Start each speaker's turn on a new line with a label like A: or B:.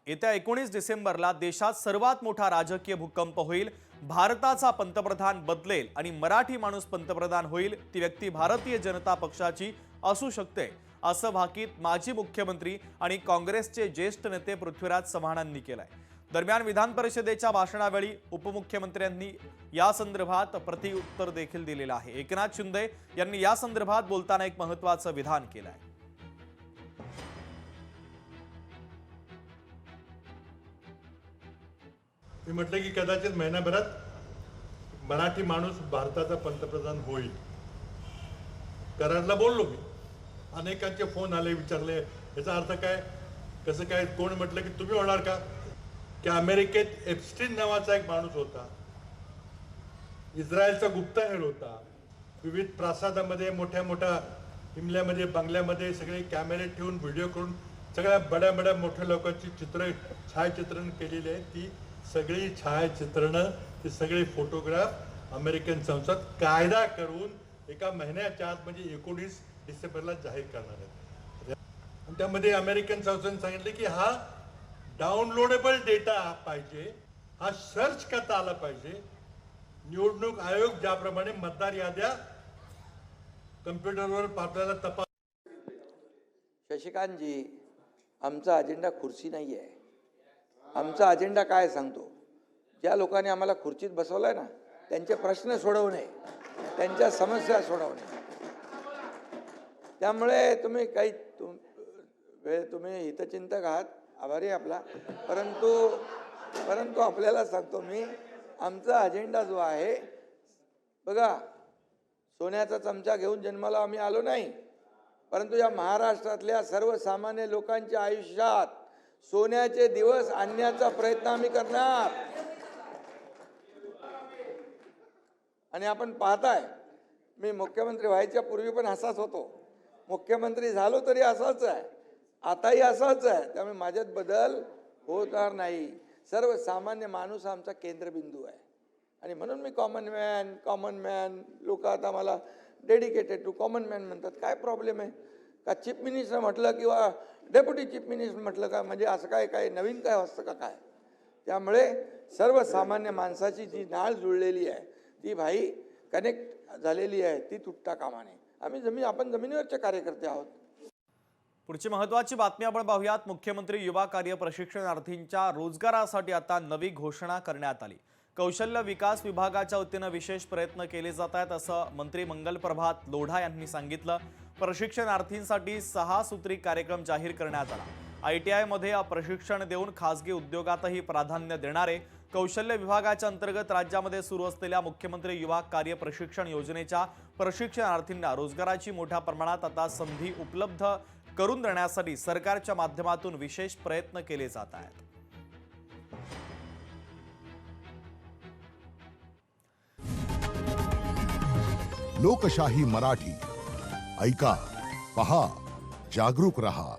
A: येत्या 19 डिसेंबरला देशात सर्वात मोठा राजकीय भूकंप होईल। भारताचा पंतप्रधान बदलेल आणि मराठी माणूस पंतप्रधान होईल। ती व्यक्ती भारतीय जनता पक्षाची असू शकते, असं भाकीत माजी मुख्यमंत्री आणि काँग्रेसचे ज्येष्ठ नेते पृथ्वीराज चव्हाणांनी केलंय। दरम्यान विधान परिषदेच्या भाषणावेळी उपमुख्यमंत्र्यांनी या संदर्भात प्रतिउत्तर देखील दिलेलं आहे। एकनाथ शिंदे यांनी या संदर्भात बोलताना एक महत्त्वाचं विधान केलंय।
B: मी म्हटलं की कदाचित महिनाभरात मराठी माणूस भारताचा पंतप्रधान होईल। कराडला बोललो मी, अनेकांचे फोन आले, विचारले याचा अर्थ काय, कसं काय, कोण म्हटलं की तुम्ही होणार का? की अमेरिकेत एप्स्टीन नावाचा एक माणूस होता, इस्रायलचा गुप्तहेर होता, विविध प्रासादामध्ये मोठ्या मोठ्या हिमल्यामध्ये बंगल्यामध्ये सगळे कॅमेरे ठेवून व्हिडिओ करून सगळ्या बड्या बड्या मोठ्या लोकांची छायाचित्रण केलेली आहे। ती सगळी छायाचित्रणं, ते सगळे फोटोग्राफ अमेरिकन संसद कायदा करून एका महिन्याच्या आत म्हणजे 19 डिसेंबरला जाहीर करणार आहेत। आणि त्यामध्ये अमेरिकन संसदेने सांगितले की हा डाउनलोडेबल डेटा पाहिजे, हा सर्च करता आला पाहिजे। निवडणूक आयोग ज्याप्रमाणे मतदार याद्या कम्प्युटरवर आपल्याला तपास।
C: शशिकांत जी, आमचा अजेंडा खुर्ची नाही आहे। आमचा अजेंडा काय सांगतो, ज्या लोकांनी आम्हाला खुर्चीत बसवलंय ना, त्यांचे प्रश्न सोडवणे, त्यांच्या समस्या सोडवणे। त्यामुळे तुम्ही काही तुम्ही हितचिंतक आहात, आभारी आपला, परंतु आपल्याला सांगतो मी, आमचा अजेंडा जो आहे बघा, सोन्याचा चमचा घेऊन जन्माला आम्ही आलो नाही, परंतु या महाराष्ट्रातल्या सर्वसामान्य लोकांच्या आयुष्यात सोन्याचे दिवस आणण्याचा प्रयत्न आम्ही करणार। आणि आपण पाहताय, मी मुख्यमंत्री व्हायच्या पूर्वी पण असाच होतो, मुख्यमंत्री झालो तरी असाच आहे, आताही असाच आहे। त्यामुळे माझ्यात बदल होणार नाही। सर्वसामान्य माणूस आमचा केंद्रबिंदू आहे आणि म्हणून मी कॉमन मॅन लोक आता मला डेडिकेटेड टू कॉमन मॅन म्हणतात। काय प्रॉब्लेम आहे का? चीफ मिनिस्टर म्हटलं किंवा डेप्युटी चीफ मिनिस्टर म्हटलं का म्हणजे असं काय नवीन काय असतं का काय? त्यामुळे सर्वसामान्य माणसाची जी नाळ जुळलेली आहे, ती भाई कनेक्ट झालेली आहे, ती तुटता कामा नये। आपण जमिनीवरचे कार्यकर्ते आहोत।
A: पुढची महत्त्वाची बातमी आपण पाहूयात। मुख्यमंत्री युवा कार्य प्रशिक्षणार्थींच्या रोजगारासाठी आता नवी घोषणा करण्यात आली। कौशल्य विकास विभागाच्या वतीने विशेष प्रयत्न केले जात आहेत, असं मंत्री मंगल प्रभात लोढा यांनी सांगितलं। प्रशिक्षणार्थींसाठी 6 सूत्री कार्यक्रम जाहीर करण्यात आला। ITI मध्ये प्रशिक्षण देऊन खासगी उद्योगातही प्राधान्य देणारे कौशल्य विभागाच्या अंतर्गत राज्यामध्ये सुरू असलेल्या मुख्यमंत्री युवा कार्य प्रशिक्षण योजनेच्या प्रशिक्षणार्थींना रोजगाराची मोठ्या प्रमाणात आता संधी उपलब्ध करून देण्यासाठी सरकारच्या माध्यमातून विशेष प्रयत्न केले जात आहेत।
D: लोकशाही मराठी ऐका, पहा, जागरूक रहा।